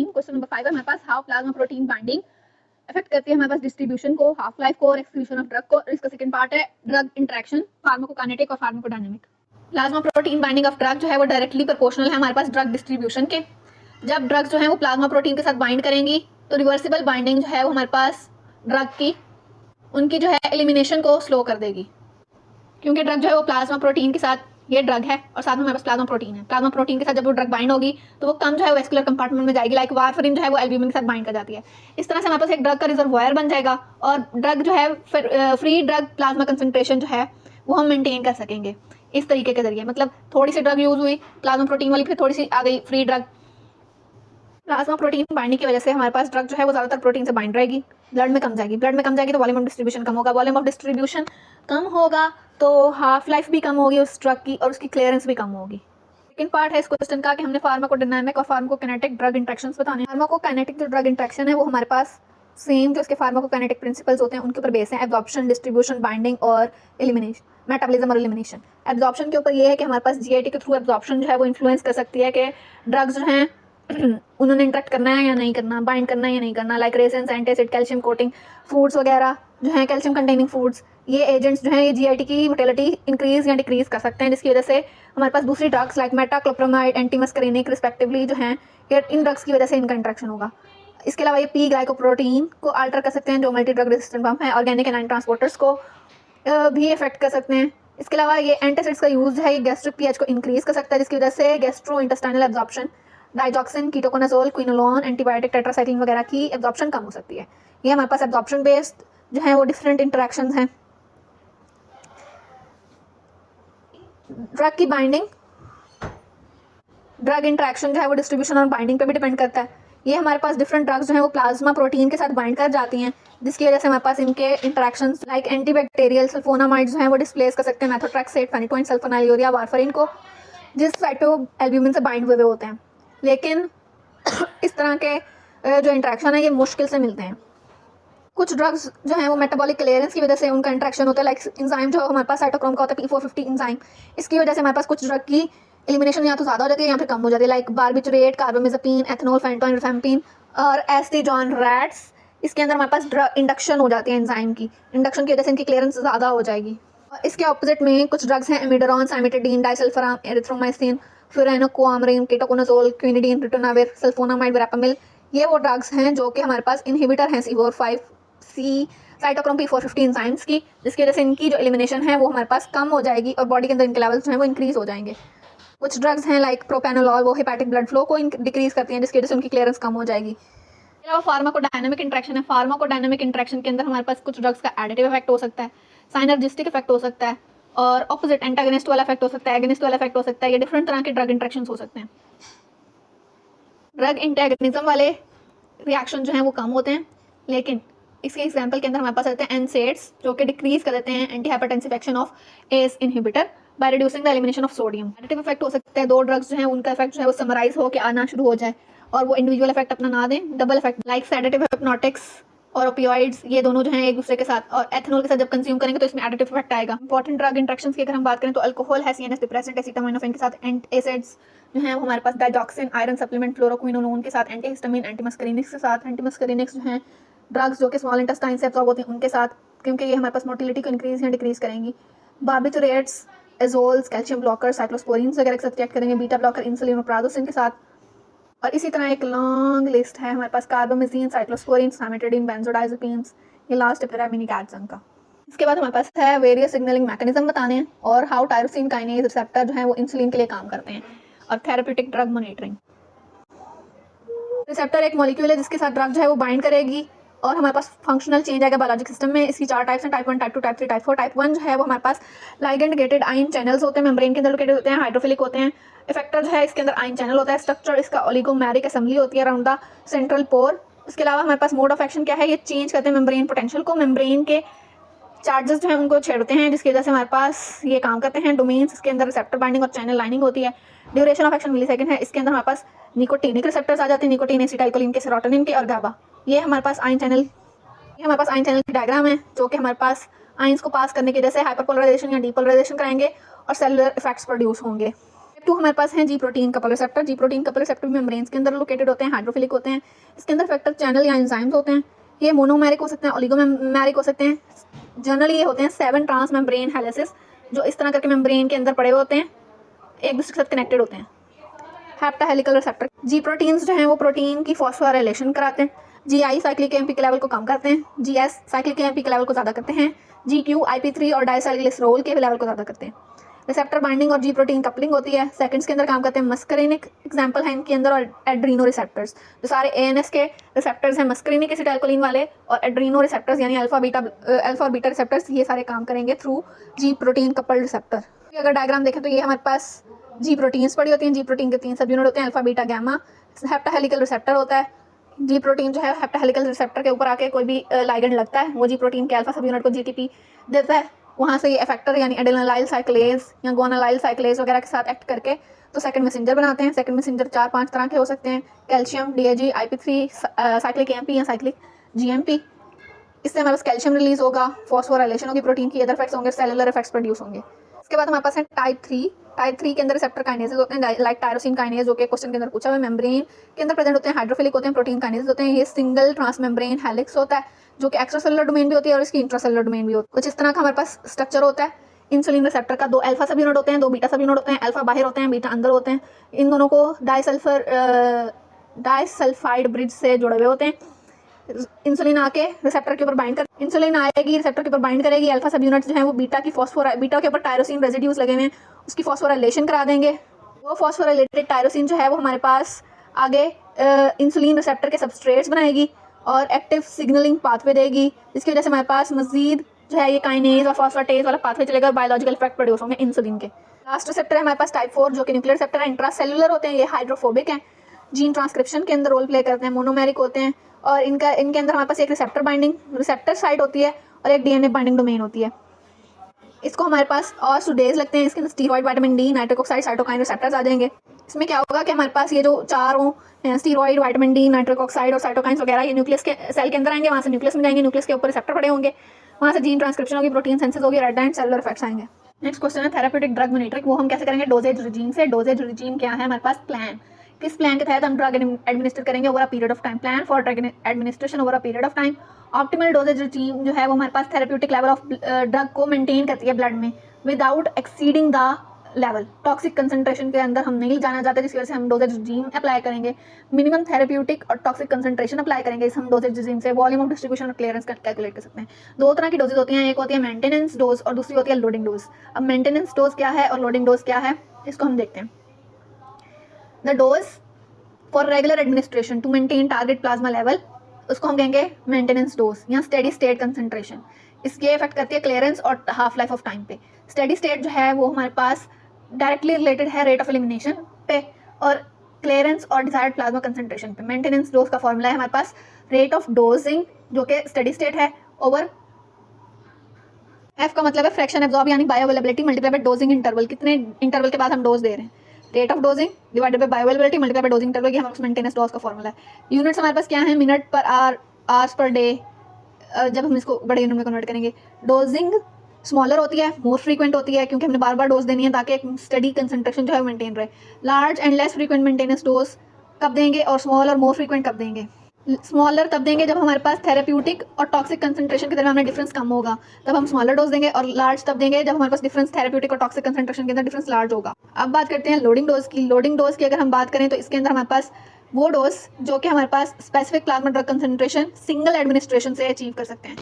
Protein. Question number 5 है हमारे पास, how plasma protein binding affect करती है हमारे पास डिस्ट्रीब्यूशन को, हाफ लाइफ को और एक्सक्रीशन ऑफ ड्रग को। और इसका सेकंड पार्ट है ड्रग इंटरेक्शन, फार्माकोकाइनेटिक और pharmacodynamic. Plasma protein binding of drug जो है वो डायरेक्टली प्रोपोर्शनल है हमारे पास ड्रग डिस्ट्रीब्यूशन के। जब ड्रग्स जो है वो प्लाज्मा प्रोटीन के साथ बाइंड करेंगी तो रिवर्सिबल बाइंडिंग जो है वो हमारे पास ड्रग की उनकी जो है एलिमिनेशन को स्लो कर देगी, क्योंकि ड्रग जो है वो प्लाज्मा प्रोटीन के साथ, ये ड्रग है और साथ में हमारे पास प्लाज्मा प्रोटीन है। प्लाज्मा प्रोटीन के साथ जब वो ड्रग बाइंड होगी तो वो कम जो है वेस्कुलर कंपार्टमेंट में जाएगी, लाइक वारफरिन जो है वो एल्ब्यूमिन के साथ बाइंड कर जाती है। इस तरह से हमारे पास एक ड्रग का रिजर्वोयर बन जाएगा और ड्रग जो है फ्री ड्रग प्लाज्मा कंसंट्रेशन जो है वो हम मेंटेन कर सकेंगे इस तरीके के जरिए। मतलब थोड़ी सी ड्रग यूज हुई प्लाज्मा प्रोटीन वाली, फिर थोड़ी सी आ गई free drug. Plasma protein binding की वजह से हमारे पास ड्रग जो है वो ज़्यादातर प्रोटीन से बाइंड रहेगी, ब्लड में कम जाएगी। ब्लड में कम जाएगी तो वॉल्यूम ऑफ डिस्ट्रीब्यूशन कम होगा, वॉल्यूम ऑफ डिस्ट्रीब्यूशन कम होगा तो हाफ लाइफ भी कम होगी उस ड्रग की और उसकी क्लियरेंस भी कम होगी। सेकंड पार्ट है इस क्वेश्चन का कि हमने फार्माकोडायनामिक और फार्माकोकाइनेटिक ड्रग इंटरेक्शंस बताने हैं। फार्माकोकाइनेटिक जो ड्रग इंटरेक्शन है वो हमारे पास सेम जो इसके फार्माकोकाइनेटिक प्रिंसिपल्स होते हैं उनके ऊपर बेस है, एब्जॉर्प्शन, डिस्ट्रीब्यूशन, बाइंडिंग और एलिमिनेशन, मेटाबॉलिज्म और एलिमिनेशन। एब्जॉर्प्शन के ऊपर ये है कि हमारे पास जीआईटी के थ्रू एब्जॉर्प्शन जो है वो इन्फ्लुएंस कर सकती है कि ड्रग्स जो हैं उन्होंने इंटरेक्ट करना है या नहीं करना, बाइंड करना है या नहीं करना, like resins, antacid, calcium coating foods वगैरह जो हैं, कैल्शियम कंटेनिंग फूड्स, ये एजेंट्स जो हैं ये जीआईटी की मोटिलिटी इंक्रीज या डिक्रीज कर सकते हैं, जिसकी वजह से हमारे पास दूसरी ड्रग्स लाइक मेटाक्लोप्रामाइड, एंटीमस्करिनिक रिस्पेक्टिवली जो हैं इन ड्रग्स की वजह से इनका इंटरेक्शन होगा। इसके अलावा ये पी ग्लाइकोप्रोटीन को अल्टर कर सकते हैं जो मल्टी ड्रग रेजिस्टेंट पम्प है, ऑर्गेनिक एनाइन ट्रांसपोर्टर्स को भी इफेक्ट कर सकते हैं। इसके अलावा ये एंटासिड्स का यूज़ है ये गैस्ट्रिक पीएच को इंक्रीज कर सकता है, जिसकी वजह से gastro intestinal absorption, digoxin, ketoconazole, quinolone, antibiotic, tetracycline वगैरह की एब्जॉर्प्शन कम हो सकती है। ये हमारे पास एब्जॉर्प्शन बेस्ड जो है वो डिफरेंट इंटरेक्शंस हैं। ड्रग की बाइंडिंग, ड्रग इंटरेक्शन जो है वो डिस्ट्रीब्यूशन और बाइंडिंग पे भी डिपेंड करता है। ये हमारे पास डिफरेंट ड्रग्स जो है वो प्लाज्मा प्रोटीन के साथ बाइंड कर जाती हैं, जिसकी वजह से हमारे पास इनके इंटरेक्शंस लाइक एंटीबैक्टीरियल सल्फोनामाइड जो है वो डिस्प्लेस कर सकते हैं मेथोट्रेक्सेट, फेनिटोइन, सल्फोनाइलूरिया, वारफरिन को, जिस साइटोएल्ब्यूमिन से बाइंड हुए होते हैं। लेकिन इस तरह के जो इंटरेक्शन है ये मुश्किल से मिलते हैं। कुछ ड्रग्स जो हैं वो मेटाबॉलिक क्लियरेंस की वजह से उनका इंटरेक्शन होता है, लाइक इंजाइम जो हमारे पास साइटोक्रोम का होता है P450 इंजाइम, इसकी वजह से हमारे पास कुछ ड्रग की एलिमिनेशन या तो ज़्यादा हो जाती है या फिर कम हो जाती है, लाइक बारबिटूरेट, कार्बामेज़ापीन, एथेनॉल, फेनिटोइन, रिफेम्पिन और एस्टिजॉन रैट्स। इसके अंदर हमारे पास ड्रग इंडक्शन हो जाती है एंजाइम की, इंडक्शन की वजह से इनकी क्लियरेंस ज़्यादा हो जाएगी। इसके ऑपोजिट में कुछ ड्रग्स हैं amiodarone, cimetidine, disulfiram, erythromycin, furanocoumarin, ketoconazole, quinidine, ritonavir, sulfonamide, verapamil. ये वो ड्रग्स हैं जो कि हमारे पास इनहिबिटर हैं C4-5 साइटोक्रोम P450 इंजाइम्स की, जिसकी वजह से इनकी जो एलिमिनेशन है वो हमारे पास कम हो जाएगी और बॉडी के अंदर इनके लेवल्स जो हैं वो इंक्रीज हो जाएंगे। कुछ ड्रग्स हैं लाइक प्रोपेनोलॉल, वो हेपेटिक ब्लड फ्लो को डिक्रीज करती हैं, जिसकी वजह से उनकी क्लियरेंस कम हो जाएगी। इसके अलावा फार्माकोडायनामिक इंटरेक्शन है। फार्माकोडायनामिक इंटरेक्शन के अंदर हमारे पास कुछ ड्रग्स का एडिटिव इफेक्ट हो सकता है, साइनर्जिस्टिक इफेक्ट हो सकता है और ऑपोजिट एंटागनिस्ट वाला इफेक्ट हो सकता है, एगनिस्ट वाला इफेक्ट हो सकता है। ये डिफरेंट तरह के ड्रग इंटरेक्शंस हो सकते हैं। ड्रग एंटागनिज्म वाले रिएक्शन जो हैं वो कम होते हैं, लेकिन इसके एग्जांपल के अंदर हमारे पास आते हैं एनसेड्स जो कि डिक्रीज कर देते हैं anti hypertensive action of ACE inhibitor by reducing the elimination of sodium. Additive effect हो सकता है, दो ड्रग्स जो हैं उनका इफेक्ट जो है वो समराइज होकर आना शुरू हो जाए और वो इंडिविजुअल इफेक्ट अपना ना दें, double effect like sedative, hypnotics और ओपियोइड्स, ये दोनों जो हैं एक दूसरे के साथ और एथेनॉल के साथ जब कंज्यूम करेंगे तो इसमें एडिटिव इफेक्ट आएगा। इंपॉर्टेंट ड्रग इंटरेक्शंस की अगर हम बात करें तो अल्कोहल है, सीएनएस डिप्रेसेंट, एसिटामिनोफेन के साथ एसिड्स जो हैं वो हमारे पास डाइजॉक्सिन, आयरन सप्लीमेंट, फ्लोरोक्विनोलोन के साथ, एंटीहिस्टामिन, एंटीमस्करिनिक्स के साथ, एंटीमस्करिनिक्स जो हैं ड्रग्स जो कि स्मॉल इंटेस्टाइन से एब्जॉर्ब होते हैं उनके साथ, क्योंकि ये हमारे पास मोटिलिटी को इंक्रीज या डिक्रीज करेंगी। बार्बिटूरेट्स, एजोल्स, कैल्शियम ब्लॉकर, साइक्लोस्पोरिन्स वगैरह के साथ रिएक्ट करेंगे, बीटा ब्लॉकर, इंसुलिन और प्राजोसिन के साथ। और इसी तरह एक लॉन्ग लिस्ट है हमारे पास, कार्बामेजिन, साइक्लोस्पोरिन, साइमेटिडीन, बेंजोडाइजेपिन्स, ये लास्ट है पैरामिनिक एडजन का। इसके बाद हमारे पास है वेरियस सिग्नलिंग मैकेनिज्म बताने हैं और हाउ टायरोसिन काइनेज रिसेप्टर जो है वो इंसुलिन के लिए काम करते हैं और थेरेप्यूटिक ड्रग मॉनिटरिंग। रिसेप्टर एक मॉलिक्यूल है जिसके साथ ड्रग जो है वो बाइंड करेगी और हमारे पास फंक्शनल चेंज आएगा बायोलॉजिक सिस्टम में। इसकी 4 टाइप्स हैं, type 1, type 2, type 3, type 4। Type 1 जो है वो हमारे पास लाइगेंड गेटेड आयन चैनल्स होते हैं, मेम्ब्रेन के अंदर लोकेटेड होते हैं, हाइड्रोफिलिक होते हैं। इफेक्टर जो है इसके अंदर आयन चैनल होता है। स्ट्रक्चर इसका ओलिगोमेरिक असेंबली होती है अराउंड द सेंट्रल पोर। इसके अलावा हमारे पास मोड ऑफ एक्शन क्या है, ये चेंज करते हैं मेम्ब्रेन पोटेंशियल को, मेम्ब्रेन के चार्जेस जो है उनको छेड़ते हैं, जिसकी वजह से हमारे पास ये काम करते हैं। डोमेन्स इसके अंदर रिसेप्टर बाइंडिंग और चैनल लाइनिंग होती है। ड्यूरेशन ऑफ एक्शन मिलीसेकंड है। इसके अंदर हमारे पास निकोटिनिक रिसेप्टर्स आ जाते हैं, निकोटीन, एसिटाइलकोलिन के, सेरोटोनिन के और गाबा। ये हमारे पास आयन चैनल, ये हमारे पास आयन चैनल की डायग्राम है जो कि हमारे पास आयंस को पास करने की वजह से हाइपरपोलराइजेशन या डीपोलराइजेशन कराएंगे और सेलुलर इफेक्ट्स प्रोड्यूस होंगे। 2 हमारे पास हैं जी प्रोटीन कपल रिसेप्टर। जी प्रोटीन कपल रिसेप्टर मेम्ब्रेन्स के अंदर लोकेटेड होते हैं, हाइड्रोफिलिक होते हैं। इसके अंदर फैक्टर चैनल या एंजाइम्स होते हैं। ये मोनोमेरिक हो सकते हैं, ओलिगोमेरिक हो सकते हैं। जनरली ये होते हैं 7 ट्रांस मेम्ब्रेन हेलिसेस, जो इस तरह करके मेम्ब्रेन के अंदर पड़े हुए होते हैं, एक दूसरे के साथ कनेक्टेड होते हैं। हेप्टाहेलिकल रिसेप्टर। जी प्रोटीन्स जो हैं वो प्रोटीन की फॉस्फोराइलेशन कराते हैं। GI साइक्लिक AMP के लेवल को कम करते हैं। GS साइक्लिक AMP के लेवल को ज़्यादा करते हैं। GQ IP3 और डाइसाइक्लिसरोल के लेवल को ज़्यादा करते हैं। रिसेप्टर बाइंडिंग और जी प्रोटीन कपलिंग होती है। सेकंड्स के अंदर काम करते हैं। मस्करिनिक एग्जांपल है इनके अंदर, और एड्रीनो रिसेप्टर्स। जो सारे ANS के रिसेप्टर्स हैं, मस्करिनिक एसिटाइलकोलिन वाले और एड्रीनो रिसेप्टर्स यानी अल्फा और बीटा रिसेप्टर्स, ये सारे काम करेंगे थ्रू जी प्रोटीन कपल्ड रिसेप्टर। अगर डायग्राम देखें तो ये हमारे पास जी प्रोटीन्स पड़ी होती हैं। जी प्रोटीन के 3 सब यूनिट होते हैं, अल्फा बीटा गैमा। हेप्टाहेलिकल रिसेप्टर होता है। जी प्रोटीन जो है हेप्टाहेलिकल रिसेप्टर के ऊपर आके कोई भी लाइगेंड लगता है, वो जी प्रोटीन के अल्फा सब यूनिट को GTP देता है। वहाँ से ये इफेक्टर यानी एडेनोलाइल साइक्लेज या गोनालाइल साइक्लेज वगैरह के साथ एक्ट करके तो सेकंड मैसेंजर बनाते हैं। सेकंड मैसेंजर 4-5 तरह के हो सकते हैं, calcium, DAG, IP3, cyclic AMP या साइक्लिक GMP। इससे हमारे पास कैल्शियम रिलीज होगा, फॉस्फोराइलेशन होगी प्रोटीन की, अदर इफेक्ट्स होंगे, सेलुलर इफेक्ट्स प्रोड्यूस होंगे। इसके बाद हमारे पास है टाइप 3 के अंदर रिसेप्टर काइनेसेस होते हैं, लाइक टायरोसिन काइनेज, जो कि क्वेश्चन के अंदर पूछा हुआ है। मेम्ब्रेन के अंदर प्रेजेंट होते हैं, हाइड्रोफिलिक होते हैं, प्रोटीन काइनेसेस होते हैं। ये सिंगल ट्रांसमेम्ब्रेन हेलिक्स होता है, जो कि एक्स्ट्रा सेलुलर डोमेन भी होती है और इसकी इंट्रासेलुलर डोमेन भी होती है। कुछ इस तरह का हमारे पास स्ट्रक्चर होता है। इंसुलिन रिसेप्टर का 2 अल्फा सब यूनिट होते हैं, 2 बीटा सब यूनिट होते हैं। अल्फा बाहर होते हैं, बीटा अंदर होते हैं। इन दोनों को डाइसल्फाइड ब्रिज से जुड़े हुए होते हैं। इंसुलिन आके रिसेप्टर के ऊपर बाइंड कर इंसुलिन आएगी, रिसेप्टर के ऊपर बाइंड करेगी। अल्फा सब यूनिट जो है वो बीटा के ऊपर टायरोसिन रेजिड्यूज लगे हुए हैं, उसकी फॉस्फोराइलेशन करा देंगे। वो फॉस्फोराइलेटेड टायरोसिन जो है वो हमारे पास आगे इंसुलिन रिसेप्टर के सबस्ट्रेट्स बनाएगी और एक्टिव सिग्नलिंग पाथवे देगी, जिसकी वजह से हमारे पास मजीद जो है ये काइनेज और फॉस्फेटेज वाला पाथवे चलेगा और बायोलॉजिकल इफेक्ट प्रोड्यूस होंगे इंसुलिन के। लास्ट रिसेप्टर है हमारे पास टाइप 4, जो कि न्यूक्लियर रिसेप्टर है, इंट्रासेलुलर होते हैं, ये हाइड्रोफोबिक हैं, जीन ट्रांसक्रिप्शन के अंदर रोल प्ले करते हैं, मोनोमेरिक होते हैं और इनके अंदर हमारे पास एक रिसेप्टर साइट होती है और एक DNA बाइंडिंग डोमेन होती है। इसको हमारे पास और सुडेज लगते हैं, इसके अंदर steroid, vitamin D, nitric oxide, cytokine receptors आ जाएंगे। इसमें क्या होगा कि हमारे पास ये जो चारों steroid, vitamin D, nitric oxide और साइटोकाइंस वगैरह ये न्यूक्लियस के सेल के अंदर आएंगे, वहाँ से न्यूक्लियस में जाएंगे, न्यूक्लियस के ऊपर रिसेप्टर पड़े होंगे, वहाँ से जीन ट्रांसक्रिप्शन होगी, प्रोटीन सिंथेसिस होगी, रेड एंड सेलुलर इफेक्ट्स आएंगे। नेक्स्ट क्वेश्चन है थेराप्यूटिक ड्रग मॉनिटरिंग। वो हम कैसे करेंगे? डोजेज रिजीम से। डोजेज रिजीम क्या है? हमारे पास प्लान, किस प्लान के तहत हम ड्रग एडमिनिस्टर करेंगे over a period of time. Plan for drug administration over a period of time. Optimal dosage regime जो है वो हमारे पास थेराप्यूटिक लेवल ऑफ ड्रग को मेंटेन करती है ब्लड में without exceeding the level. Toxic concentration के अंदर हम नहीं जाना चाहते, जिसकी वजह से हम डोजेज रिजीम अप्लाई करेंगे। मिनिमम थेराप्यूटिक और टॉक्सिक कंसंट्रेशन अप्लाई करेंगे इस हम डोजेज रिजीम से। वॉल्यूम ऑफ डिस्ट्रीब्यूशन और क्लियरेंस कैलकुलेट कर सकते हैं। 2 तरह की डोजेज होती हैं, एक होती है मेंटेनेंस डोज और दूसरी होती है लोडिंग डोज। अब मेंटेनेंस डोज क्या है और लोडिंग डोज क्या है, इसको हम देखते हैं। The dose for regular administration to maintain target plasma level, उसको हम कहेंगे मेंटेनेंस डोज या स्टेडी स्टेट कंसंट्रेशन। इसके इफेक्ट करती है क्लियरेंस और हाफ लाइफ ऑफ टाइम पे। स्टेडी स्टेट जो है वो हमारे पास डायरेक्टली रिलेटेड है रेट ऑफ एलिमिनेशन पे और क्लियरेंस और डिजायर्ड प्लाज्मा कंसंट्रेशन पे। मेंटेनेंस डोज का फॉर्मूला है हमारे पास रेट ऑफ डोजिंग, जो कि स्टेडी स्टेट है, ओवर एफ का मतलब है फ्रैक्शन एब्जॉर्ब यानी bioavailability multiply by dosing interval, कितने इंटरवल के बाद हम डोज दे रहे हैं। Rate of dosing divided by bioavailability multiply by dosing interval, ये हमारे मेंटेनेंस डोज का फॉर्मूला है। यूनिट्स हमारे पास क्या है? Minute per hour, hours per day, जब हम इसको बड़े यूनिट में कन्वर्ट करेंगे। डोजिंग स्मॉलर होती है, मोर फ्रीक्वेंट होती है, क्योंकि हमने बार बार डोज देनी है ताकि एक स्टडी कंसंट्रेशन जो है मेंटेन रहे। Large and less frequent maintenance dose कब देंगे और स्मॉल और मोर फ्रीक्वेंट कब देंगे? स्मॉलर तब देंगे जब हमारे पास थेराप्यूटिक और टॉक्सिक कंसंट्रेशन के दरमियान डिफरेंस कम होगा, तब हम स्मॉलर डोज देंगे। और लार्ज तब देंगे जब हमारे पास डिफरेंस थेराप्यूटिक और टॉक्सिक कंसंट्रेशन के अंदर डिफरेंस लार्ज होगा। अब बात करते हैं लोडिंग डोज की। लोडिंग डोज की अगर हम बात करें तो इसके अंदर हमारे पास वो डोज जो कि हमारे पास specific plasma drug concentration single administration से अचीव कर सकते हैं।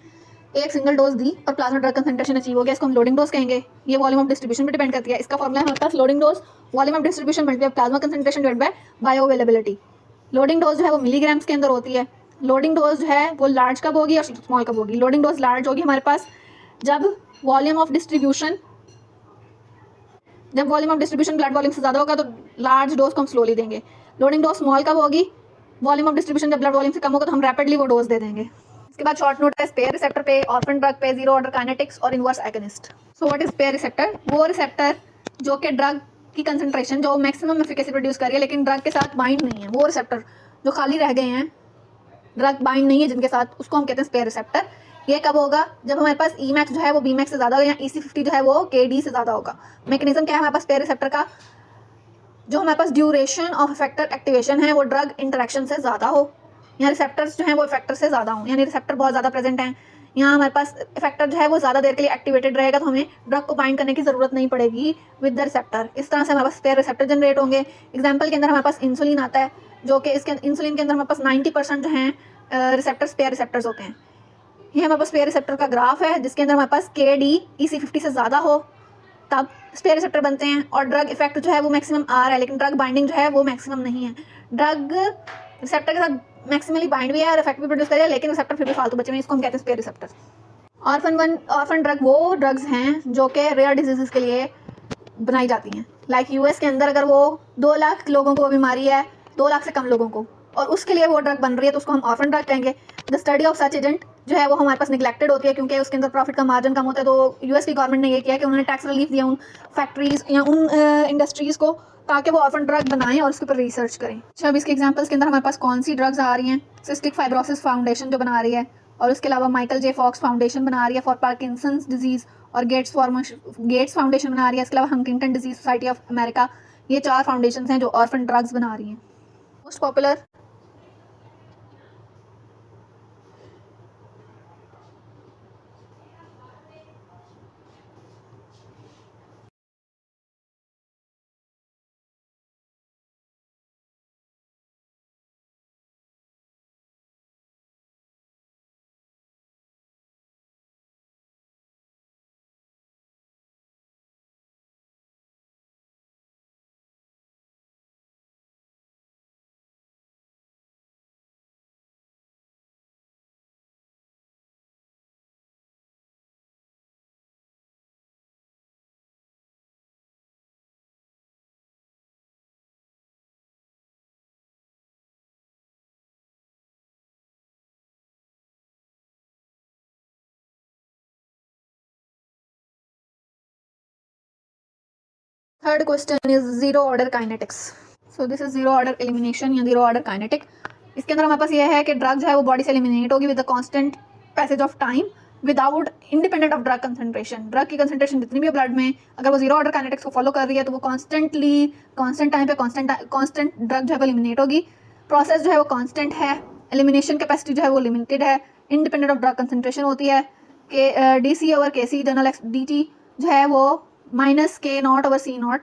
एक सिंगल डोज दी और प्लाज्मा ड्रग कंसंट्रेशन अचीव हो गया, इसको हम लोडिंग डोज कहेंगे। ये वॉल्यूम ऑफ डिस्ट्रीब्यूशन पे डिपेंड करती है। इसका फॉर्मूला है हमारे पास loading dose volume of distribution multiply plasma concentration divided by bioavailability. Loading dose जो है वो मिलीग्राम्स के अंदर होती है। लोडिंग डोज जो है वो लार्ज कब होगी और स्मॉल कब होगी? लोडिंग डोज लार्ज होगी हमारे पास जब volume of distribution blood volume से ज़्यादा होगा, तो लार्ज डोज को हम स्लोली देंगे। लोडिंग डोज स्मॉल कब होगी? वॉल्यूम ऑफ डिस्ट्रीब्यूशन जब ब्लड वॉल्यूम से कम होगा तो हम रैपिडली वो डोज दे देंगे। इसके बाद शॉर्ट नोट है स्पेयर रिसेप्टर पे, ऑर्फन ड्रग पे, जीरो ऑर्डर काइनेटिक्स और inverse agonist. So what is spare receptor? वो रिसेप्टर जो कि ड्रग की कंसंट्रेशन जो मैक्सिमम एफिकेसी प्रोड्यूस कर रही है लेकिन ड्रग के साथ बाइंड नहीं है, वो रिसेप्टर जो खाली रह गए हैं, ड्रग बाइंड नहीं है जिनके साथ, उसको हम कहते हैं स्पेयर रिसेप्टर। ये कब होगा? जब हमारे पास Emax जो है वो Bmax से ज़्यादा होगा या EC50 जो है वो KD से ज़्यादा होगा। मैकेनिज्म क्या है हमारे पास स्पेयर रिसेप्टर का? जो हमारे पास ड्यूरेशन ऑफ इफेक्टर एक्टिवेशन है वो ड्रग इंटरेक्शन से ज़्यादा हो, या रिसेप्टर्स जो हैं वो इफेक्टर से ज़्यादा हों, यानी रिसेप्टर बहुत ज़्यादा प्रेजेंट हैं, यहाँ हमारे पास इफेक्टर जो है वो ज़्यादा देर के लिए एक्टिवेटेड रहेगा तो हमें ड्रग को बाइंड करने की ज़रूरत नहीं पड़ेगी विद द रिसेप्टर। इस तरह से हमारे पास स्पेयर रिसेप्टर जनरेट होंगे। एग्जाम्पल के अंदर हमारे पास इंसुलिन आता है, जो कि इसके इंसुलिन के अंदर हमारे पास 90% जो हैं रिसेप्टर स्पेयर रिसेप्टर्स होते हैं। ये हमारे पास स्पेयर रिसेप्टर का ग्राफ है जिसके अंदर हमारे पास KD EC50 से ज़्यादा हो तब स्पेयर रिसेप्टर बनते हैं, और ड्रग इफेक्ट जो है वो मैक्सिमम R है, लेकिन ड्रग बाइंडिंग जो है वो मैक्सिमम नहीं है। ड्रग रिसेप्टर के साथ मैक्सिमली बाइंड भी है और इफेक्ट भी प्रोड्यूस करे, लेकिन रिसेप्टर फिर भी फालतू बचे हुए, इसको हम कहते हैं स्पेयर रिसेप्टर। ऑर्फन ड्रग वो ड्रग्स हैं जो कि रेयर डिजीज़ के लिए बनाई जाती हैं। लाइक US के अंदर अगर वो 2 लाख लोगों को बीमारी है, 2 लाख से कम लोगों को, और उसके लिए वो ड्रग बन रही है तो उसको हम ऑर्फन ड्रग कहेंगे। The study of such agent जो है वो हमारे पास निगलेक्टेड होती है क्योंकि उसके अंदर प्रॉफिट का मार्जिन कम होता है। तो US की गवर्नमेंट ने ये किया कि उन्होंने टैक्स रिलीफ दिया उन फैक्ट्रीज या उन इंडस्ट्रीज़ को ताकि वो ऑर्फन ड्रग बनाएं और उसके ऊपर रिसर्च करें। अच्छा, अब इसके एग्जांपल्स के अंदर हमारे पास कौन सी ड्रग्स आ रही हैं? सिस्टिक फाइब्रोसिस फाउंडेशन जो बना रही है, और उसके अलावा माइकल J. फॉक्स फाउंडेशन बना रही है फॉर पार्किंसंस डिजीज़, और गेट्स फाउंडेशन बना रही है। इसके अलावा Huntington disease society of America. ये 4 फाउंडेशन हैं जो ऑर्फन ड्रग्स बना रही हैं। Most popular third question is zero order kinetics. So this is zero order elimination या जीरो ऑर्डर काइनेटिक। इसके अंदर हमारे पास ये है कि ड्रग जो है वो बॉडी से एलिमिनेट होगी with the constant passage of time without independent of drug concentration. Drug की कंसंट्रेशन जितनी भी ब्लड में, अगर वो जीरो ऑर्डर काइनेटिक्स को फॉलो कर रही है तो वो कांस्टेंट टाइम पे कांस्टेंट ड्रग जो है वो एलिमिनेट होगी। प्रोसेस जो है वो कांस्टेंट है, एलिमिनेशन कैपेसिटी जो है वो लिमिटेड है, इंडिपेंडेंट ऑफ ड्रग कंसंट्रेशन होती है कि DC/KC जनरल DT जो है वो -K0/C0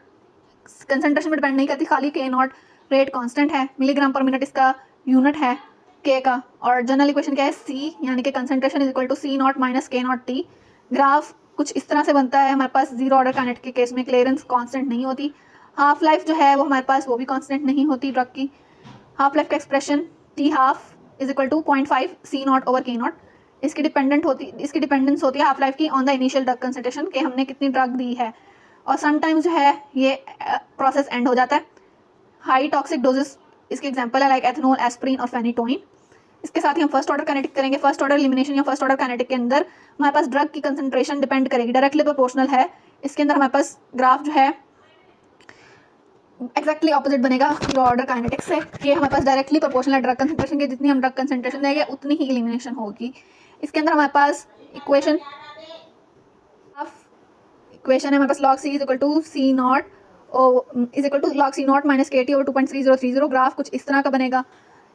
कंसंट्रेशन में डिपेंड नहीं करती, खाली K0 रेट कांस्टेंट है, मिलीग्राम पर मिनट इसका यूनिट है K का, और जनरल इक्वेशन क्या है C, यानी कि concentration is equal to C0 - K0T। Graph कुछ इस तरह से बनता है। हमारे पास जीरो ऑर्डर काइनेटिक के केस में क्लियरेंस कांस्टेंट नहीं होती, हाफ लाइफ जो है वो हमारे पास वो भी कांस्टेंट नहीं होती ड्रग की। हाफ लाइफ का expression T½ is equal to 0.5 C0/K0। इसकी डिपेंडेंस होती है हाफ लाइफ की on the initial drug concentration के हमने कितनी ड्रग दी है, और समटाइम्स जो है ये प्रोसेस एंड हो जाता है। हाई टॉक्सिक डोजेस इसके एग्जांपल है लाइक एथेनॉल, एस्प्रिन और फेनिटोइन। इसके साथ ही हम फर्स्ट ऑर्डर काइनेटिक करेंगे। फर्स्ट ऑर्डर एलिमिनेशन या फर्स्ट ऑर्डर काइनेटिक के अंदर हमारे पास ड्रग की कंसंट्रेशन डिपेंड करेगी, डायरेक्टली प्रोपोर्शनल है। इसके अंदर हमारे पास ग्राफ जो है एक्जैक्टली ऑपोजिट बनेगा जीरो ऑर्डर काइनेटिक्स से। ये हमारे पास डायरेक्टली प्रोपोर्शनल है ड्रग कंसंट्रेशन के, जितनी हम ड्रग कंसंट्रेशन देंगे उतनी ही एलिमिनेशन होगी। इसके अंदर हमारे पास इक्वेशन है हमारे पास log C is equal to C0 is equal to log C0 - KT/2.3030। 2.3030 graph कुछ इस तरह का बनेगा।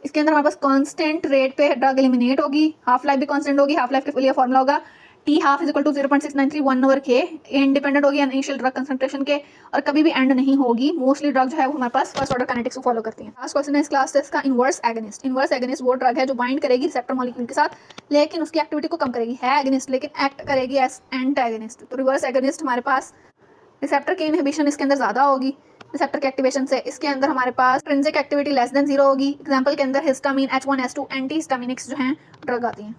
इसके अंदर हमारे पास कांस्टेंट रेट पे ड्रग एलिमिनेट होगी, हाफ लाइफ भी कांस्टेंट होगी। हाफ लाइफ के लिए फॉर्मूला होगा T½ is equal to 0.6931/K। Independent होगी इनिशियल ड्रग कंसंट्रेशन के, और कभी भी एंड नहीं होगी। मोस्टली ड्रग जो है वो हमारे पास फर्स्ट ऑर्डर काइनेटिक्स को फॉलो करती हैं। लास्ट क्वेश्चन है इस क्लास टेस्ट का, इनवर्स एगोनिस्ट। इनवर्स एगोनिस्ट वो ड्रग है जो बाइंड करेगी रिसेप्टर मॉलिक्यूल के साथ, लेकिन उसकी एक्टिविटी को कम करेगी। है एगोनिस्ट लेकिन एक्ट करेगी एज एंटागोनिस्ट। तो रिवर्स एगोनिस्ट हमारे पास रिसेप्टर की इनहिबिशन इसके अंदर ज़्यादा होगी रिसेप्टर के एक्टिवेशन से। इसके अंदर हमारे पास इंट्रिंसिक एक्टिविटी लेस देन 0 होगी। एग्जांपल के अंदर हिस्टामिन, H1S2 एंटी हिस्टामिनिक्स जो हैं ड्रग आती हैं।